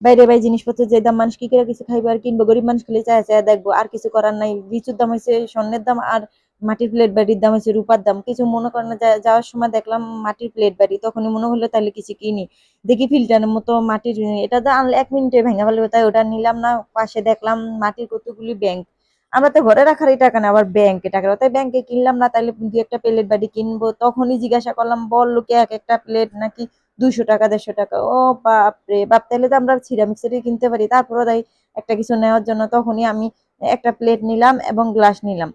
বাইরে বাই জিনিসপত্র যে দাম, মানুষ কি করে কিছু খাইবো আর কিনবো, গরিব মানুষ খালি চায় চায় দেখবো, আর কিছু করার নাই। লিচুর দাম হয়েছে স্বর্ণের দাম, আর মাটির প্লেট বাড়ির দাম হয়েছে রূপার দাম। কিছু মনে করেন না, যাওয়ার সময় দেখলাম মাটির প্লেট বাড়ি, তখনই মনে হলো তাহলে কিছু কিনি। দেখি ফিল্টারের মতো মাটির, এটা তো আনলে 1 মিনিটে ভেঙে ফেলবে, তাই ওটা নিলাম না। পাশে দেখলাম মাটির কতগুলি ব্যাংক, আমরা তো ঘরে রাখারই টাকা না, আবার ব্যাংকে টাকা, তাই ব্যাংকে কিনলাম না, তাহলে দু একটা প্লেট বাড়ি কিনবো। তখনই জিজ্ঞাসা করলাম, বললো কি এক একটা প্লেট নাকি 200 টাকা 150 টাকা। ও বাপ রে বাপ, তাহলে তো আমরা সিরামিক্সেরই কিনতে পারি। তারপরে তাই একটা কিছু নেওয়ার জন্য তখনই আমি একটা প্লেট নিলাম এবং গ্লাস নিলাম।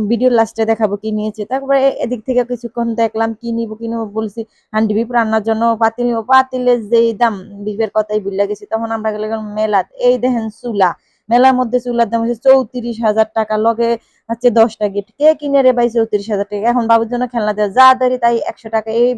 ভিডিও লাস্টে দেখাবো কি নিয়েছে। তারপরে এদিক থেকে কিছুক্ষণ দেখলাম কি নিবো কি নিবো, বলছি হান্ডি বিপ রান্নার জন্য পাতিল নিবো, পাতিলের যেই দাম, বিপের কথাই ভুলে গেছি। তখন আমরা গেলাম মেলাত, এই দেখেন চুলা, মেলার মধ্যে চুলার দাম হচ্ছে 34,000 টাকা, লগে হচ্ছে 10টা গিফট। কে কিনে রে ভাই 34,000 টাকা? এখন বাবুর জন্য খেলনা দেওয়া যা ধরি তাই 100 টাকা, এই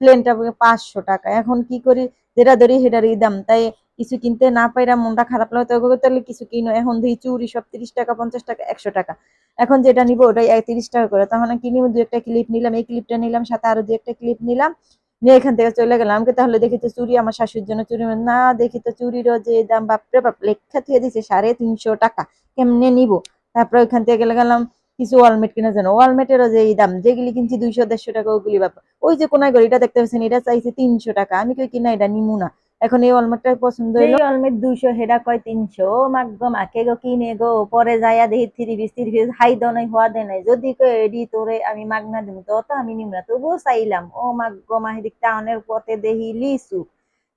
প্লেনটা 500 টাকা। এখন কি করি, যেটা ধরি সেটারই দাম, তাই কিছু কিনতে না পাইরা মনটা খারাপ লাগে, তো তাহলে কিছু কিনো। এখন দেখি চুরি সব 30 টাকা 50 টাকা 100 টাকা। এখন যেটা নিবো ওটাই 30 টাকা করে, তখন কি নিবো, দু একটা ক্লিপ নিলাম, এই ক্লিপটা নিলাম, সাথে আরো দু একটা ক্লিপ নিলাম, নিয়ে এখান থেকে চলে গেলাম। আমাকে তাহলে দেখি তো চুরি, আমার শাশুড়ির জন্য চুরি না, দেখি তো চুরিরও যে দাম, বাপরে বাপ, লেখা থেকে দিছে 350 টাকা। কেমনে নিবো? তারপরে ওইখান থেকে গেলাম কিছু ওয়ালমেট কেনার জন্য, ওয়ালমেটেরও যে দাম, যেগুলি কিনছি 200 150 টাকা, ওগুলি বাপ। ওই যে কোনায় ঘড়িটা দেখতে পাচ্ছেন, এটা চাইছে 300 টাকা। আমি কই কিনা এটা নিমু না। এখন এই ওয়ালমেটটা পছন্দ হইলো, ওয়ালমেট 200, হেডা কয় 300। ও মাগ গো, মাকে গো কিনে গো, পরে যাইয়া দেখি 3 পিস হাই দাও নাই, হওয়া দেয় নাই। যদি কই এডি তোরে আমি মাগনা দিব, তো তো আমি নিম না, তবুও চাইলাম। ও মাগ গো মা, হেদিক টাউনের পথে দেখি লিচু,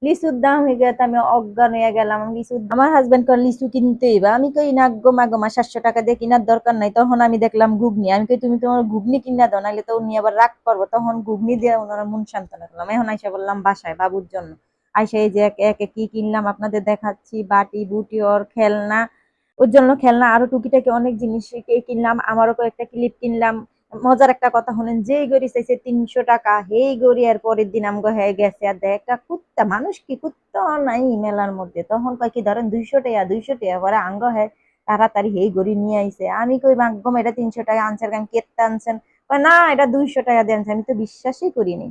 লিচুর দাম হয়ে গেছে, আমি অজ্ঞান হয়ে গেলাম। লিচু, আমার হাজবেন্ড কয় লিচু কিনতেই বা, আমি কই না গো মা গো মা, 700 টাকা দিয়ে কেনার দরকার নাই। তখন আমি দেখলাম ঘুগনি, আমি কই তুমি তোমার ঘুগনি কিনা দাও, নাহলে তো উনি আবার রাগ করবো। তখন ঘুগনি দিয়ে ওনারা মন সান্ত্বনা করলাম। এখন আইসা বললাম বাসায় বাবুর জন্য। আইসা এই যে একে একে কি কিনলাম আপনাদের দেখাচ্ছি, বাটি বুটি ওর খেলনা, ওর জন্য খেলনা, আরো টুকিটাকি অনেক জিনিস কিনলাম। আমারও কয়েকটা ক্লিপ কিনলাম। মজার একটা কথা শুনেন, যেই গড়ি চাইছে 300 টাকা, সেই গড়ি আর পরের দিন আমগো হয়ে গেছে। আর দেখ একটা কুত্তা, মানুষ কি কুত্তা নাই মেলার মধ্যে, তখন কয় কি ধরেন 200 টাকা 200 টাকা পরে আঙ্গ হয় তাড়াতাড়ি সেই গড়ি নিয়ে আইছে। আমি কই ভাগ্যম এটা 300 টাকা আনছেন, কেন কেটে আনছেন? না, এটা 200 টাকা দিয়ে আনছে। আমি তো বিশ্বাসই করিনি।